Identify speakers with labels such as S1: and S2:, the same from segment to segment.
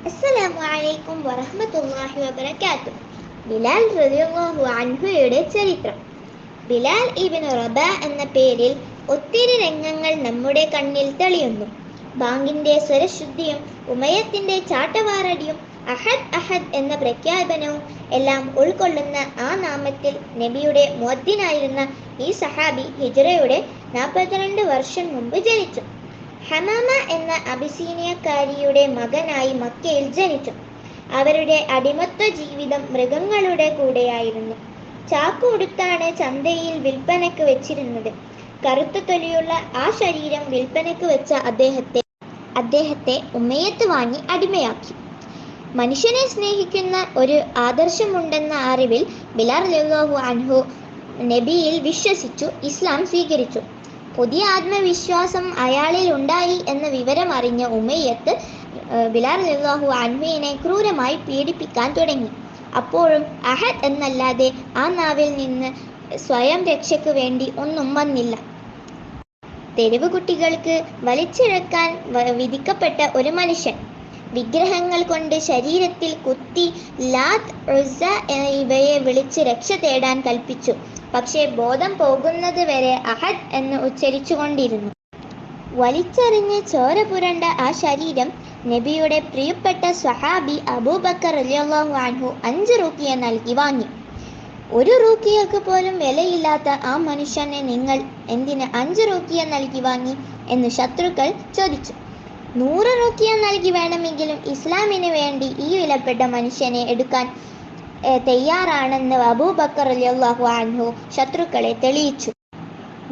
S1: അസ്സലാമു അലൈക്കും വറഹ്മത്തുള്ളാഹി വബറകാതുഹു. ബിലാൽ റളിയല്ലാഹു അൻഹുയുടെ ചരിത്രം. ബിലാൽ ഇബ്നു റബാഹ് എന്ന പേരിൽ ഒത്തിരി രംഗങ്ങൾ നമ്മുടെ കണ്ണിൽ തെളിയുന്നു. ബാങ്കിന്റെ സ്വരശുദ്ധിയും ഉമയത്തിന്റെ ചാട്ടവാറടിയും അഹദ് അഹദ് എന്ന പ്രഖ്യാപനവും എല്ലാം ഉൾക്കൊള്ളുന്ന ആ നാമത്തിൽ നബിയുടെ മുഅദ്ദിനായിരുന്ന ഈ സഹാബി ഹിജ്റയുടെ 42 വർഷം മുമ്പ് ജനിച്ചു. ഹമാമ എന്ന അബിസീനിയക്കാരിയുടെ മകനായി മക്കയിൽ ജനിച്ചു. അവരുടെ അടിമത്വ ജീവിതം മൃഗങ്ങളുടെ കൂടെയായിരുന്നു. ചാക്കു ഉടുത്താണ് ചന്തയിൽ വിൽപ്പനയ്ക്ക് വെച്ചിരുന്നത്. കറുത്ത തൊലിയുള്ള ആ ശരീരം വിൽപ്പനയ്ക്ക് വെച്ച അദ്ദേഹത്തെ ഉമ്മയത്ത് വാങ്ങി അടിമയാക്കി. മനുഷ്യനെ സ്നേഹിക്കുന്ന ഒരു ആദർശമുണ്ടെന്ന അറിവിൽ ബിലാൽ റളിയല്ലാഹു അൻഹു നബിയിൽ വിശ്വസിച്ചു, ഇസ്ലാം സ്വീകരിച്ചു. പുതിയ ആത്മവിശ്വാസം അയാളിൽ ഉണ്ടായി എന്ന വിവരം അറിഞ്ഞ ഉമയ്യത്ത് ബിലാൽ റളിയല്ലാഹു അൻഹുവിനെ ക്രൂരമായി പീഡിപ്പിക്കാൻ തുടങ്ങി. അപ്പോഴും അഹദ് എന്നല്ലാതെ ആ നാവിൽ നിന്ന് സ്വയം രക്ഷയ്ക്ക് വേണ്ടി ഒന്നും വന്നില്ല. തെരുവ് കുട്ടികൾക്ക് വലിച്ചിഴക്കാൻ വിധിക്കപ്പെട്ട ഒരു മനുഷ്യൻ വിഗ്രഹങ്ങൾ കൊണ്ട് ശരീരത്തിൽ കുത്തി ലാത്ത്, ഉസ്സ ഇവയെ വിളിച്ച് രക്ഷ തേടാൻ കൽപ്പിച്ചു. പക്ഷേ ബോധം പോകുന്നത് വരെ അഹദ് എന്ന് ഉച്ചരിച്ചുകൊണ്ടിരുന്നു. വലിച്ചെറിഞ്ഞ് ചോര പുരണ്ട ആ ശരീരം നബിയുടെ പ്രിയപ്പെട്ട സ്വഹാബി അബൂബക്കർ റളിയല്ലാഹു അൻഹു 5 റൂഖിയ നൽകി വാങ്ങി. 1 റൂഖിയക്ക് പോലും വിലയില്ലാത്ത ആ മനുഷ്യനെ നിങ്ങൾ എന്തിന് 5 റൂഖിയ നൽകി വാങ്ങി എന്ന് ശത്രുക്കൾ ചോദിച്ചു. 100 റൂഖിയ നൽകി വേണമെങ്കിലും ഇസ്ലാമിന് വേണ്ടി ഈ വിലപ്പെട്ട മനുഷ്യനെ എടുക്കാൻ തയ്യാറാണെന്ന് അബൂബക്കർ റളിയല്ലാഹു അൻഹു ശത്രുക്കളെ തെളിയിച്ചു.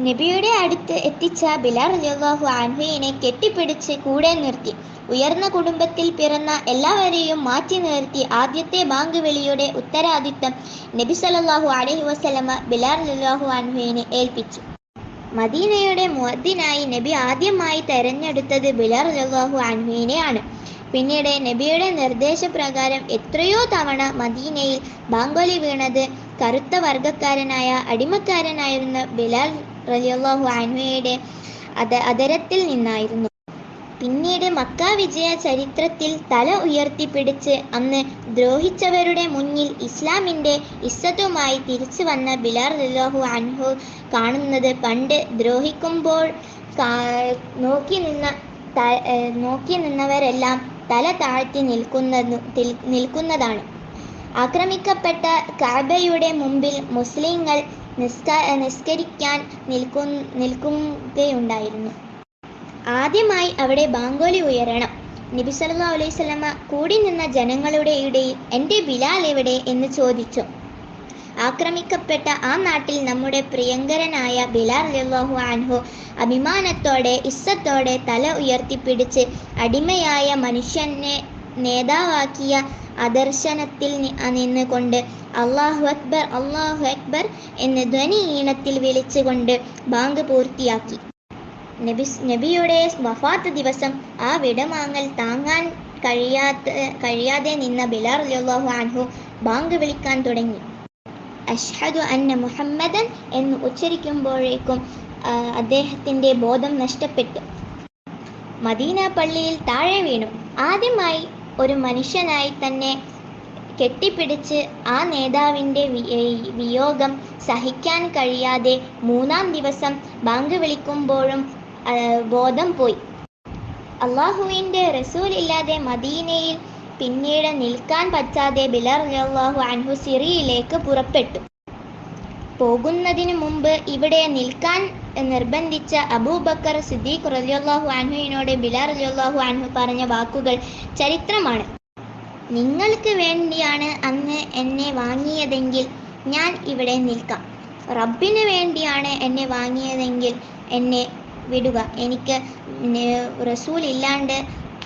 S1: നബിയുടെ അടുത്ത് എത്തിച്ച ബിലാൽ റളിയല്ലാഹു അൻഹുവിനെ കെട്ടിപ്പിടിച്ച് കൂടെ നിർത്തി. ഉയർന്ന കുടുംബത്തിൽ പിറന്ന എല്ലാവരെയും മാറ്റി നിർത്തി ആദ്യത്തെ ബാങ്ക് വിളിയുടെ ഉത്തരവാദിത്തം നബി സല്ലല്ലാഹു അലൈഹി വസല്ലമ ബിലാൽ റളിയല്ലാഹു അൻഹുവിനെ ഏൽപ്പിച്ചു. മദീനയുടെ മുഅദ്ദിനായി നബി ആദ്യമായി തെരഞ്ഞെടുത്തത് ബിലാൽ റളിയല്ലാഹു അൻഹുവിനെയാണ്. പിന്നീട് നബിയുടെ നിർദ്ദേശപ്രകാരം എത്രയോ തവണ മദീനയിൽ ബാങ്കൊലി വീണത് കറുത്ത വർഗക്കാരനായ അടിമക്കാരനായിരുന്ന ബിലാൽ റളിയല്ലാഹു അൻഹുയുടെ അതരത്തിൽ നിന്നായിരുന്നു. പിന്നീട് മക്ക വിജയ ചരിത്രത്തിൽ തല ഉയർത്തിപ്പിടിച്ച് അന്ന് ദ്രോഹിച്ചവരുടെ മുന്നിൽ ഇസ്ലാമിൻ്റെ ഇസ്സത്തുമായി തിരിച്ചു വന്ന ബിലാൽ റളിയല്ലാഹു അൻഹു കാണുന്നത് പണ്ട് ദ്രോഹിക്കുമ്പോൾ നോക്കി നിന്നവരെല്ലാം തല താഴ്ത്തി നിൽക്കുന്നതാണ്. ആക്രമിക്കപ്പെട്ട കഅബയുടെ മുമ്പിൽ മുസ്ലിങ്ങൾ നിസ്കരിക്കാൻ നിൽക്കുകയുണ്ടായിരുന്നു. ആദ്യമായി അവിടെ ബാങ്കോലി ഉയരണം. നബി സല്ലല്ലാഹു അലൈഹി വസല്ലമ കൂടി നിന്ന ജനങ്ങളുടെ ഇടയിൽ എൻ്റെ ബിലാൽ എവിടെ എന്ന് ചോദിച്ചു. ആക്രമിക്കപ്പെട്ട ആ നാട്ടിൽ നമ്മുടെ പ്രിയങ്കരനായ ബിലാൽ റളിയല്ലാഹു അൻഹു അഭിമാനത്തോടെ ഇസ്സത്തോടെ തല ഉയർത്തിപ്പിടിച്ച് അടിമയായ മനുഷ്യനെ നേതാവാക്കിയ ആദർശനത്തിൽ നിന്നുകൊണ്ട് അല്ലാഹു അക്ബർ അല്ലാഹു അക്ബർ എന്ന് ധ്വനി ഈണത്തിൽ വിളിച്ചുകൊണ്ട് ബാങ്ക് പൂർത്തിയാക്കി. നബിയുടെ വഫാത്ത് ദിവസം ആ വിടവാങ്ങൽ താങ്ങാൻ കഴിയാതെ നിന്ന ബിലാൽ റളിയല്ലാഹു അൻഹു ബാങ്ക് വിളിക്കാൻ തുടങ്ങി. അഷ്ഹദു അന്ന മുഹമ്മദൻ എന്ന് ഉച്ചരിക്കുമ്പോഴേക്കും അദ്ദേഹത്തിൻ്റെ ബോധം നഷ്ടപ്പെട്ടു. മദീന പള്ളിയിൽ താഴെ വീണു. ആദ്യമായി ഒരു മനുഷ്യനായി തന്നെ കെട്ടിപ്പിടിച്ച് ആ നേതാവിൻ്റെ വിയോഗം സഹിക്കാൻ കഴിയാതെ 3-ാം ദിവസം ബാങ്ക് വിളിക്കുമ്പോഴും ബോധം പോയി. അള്ളാഹുവിൻ്റെ റസൂൽ ഇല്ലാതെ മദീനയിൽ പിന്നീട് നിൽക്കാൻ പറ്റാതെ ബിലാൽ റളിയല്ലാഹു അൻഹു സിറിയയിലേക്ക് പുറപ്പെട്ടു. പോകുന്നതിനു മുമ്പ് ഇവിടെ നിൽക്കാൻ നിർബന്ധിച്ച അബൂബക്കർ സിദ്ദീഖ് റളിയല്ലാഹു അൻഹുവിനോട് ബിലാൽ റളിയല്ലാഹു അൻഹു പറഞ്ഞ വാക്കുകൾ ചരിത്രമാണ്. നിങ്ങൾക്ക് വേണ്ടിയാണ് അന്ന് എന്നെ വാങ്ങിയതെങ്കിൽ ഞാൻ ഇവിടെ നിൽക്കാം. റബ്ബിന് വേണ്ടിയാണ് എന്നെ വാങ്ങിയതെങ്കിൽ എന്നെ വിടുക. എനിക്ക് റസൂൽ ഇല്ലാണ്ട്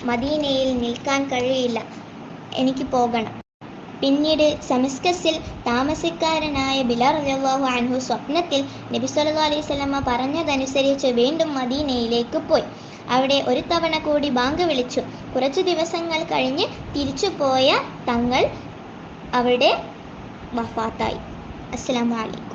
S1: മദീനയിൽ നിൽക്കാൻ കഴിയില്ല. എനിക്ക് പോകണം. പിന്നീട് സമസ്കസിൽ താമസക്കാരനായ ബിലാൽ റളിയല്ലാഹു അൻഹു സ്വപ്നത്തിൽ നബി സല്ലല്ലാഹു അലൈഹി വസല്ലമ പറഞ്ഞതനുസരിച്ച് വീണ്ടും മദീനയിലേക്ക് പോയി. അവിടെ 1 തവണ കൂടി ബാങ്ക് വിളിച്ചു. കുറച്ചു ദിവസങ്ങൾ കഴിഞ്ഞ് തിരിച്ചുപോയ തങ്ങൾ അവിടെ വഫാത്തായി. അസ്സലാമു അലൈക്കും.